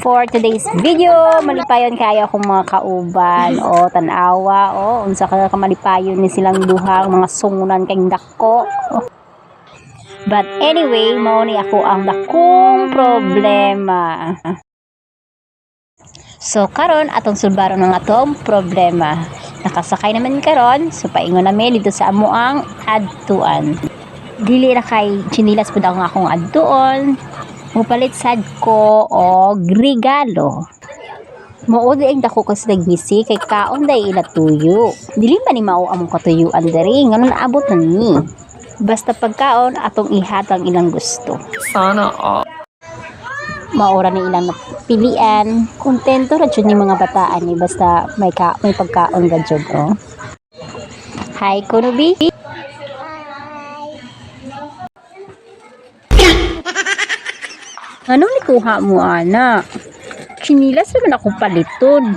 for today's video. Malipayon kayo akong mga kauban o tanawa o unsa ka malipayon ni silang duhang mga sungunan kay dako. But anyway, mao ni ako ang dakong problema. So karon atong sulbaron ng atong problema. Nakasakay naman karon, so paingon namin dito sa amuang adtuan. Dili ra kay chinilas pud ang akong adtuon. Mupalit sad ko og regalo. Mood ang dako kasi nagbisi kay kaon day ila tuyo. Dili pa ni mao among katuyuan diri ngano naabot na ni. Basta pagkaon atong ihatag ilang gusto. Sana all. Maura ni ilang pilian. Kontento ra jud ni mga bataan ni basta may pagkaon ra jud oh. Hi Kunubi. Anong nikuha mo, ana? Chinilas naman ako paliton.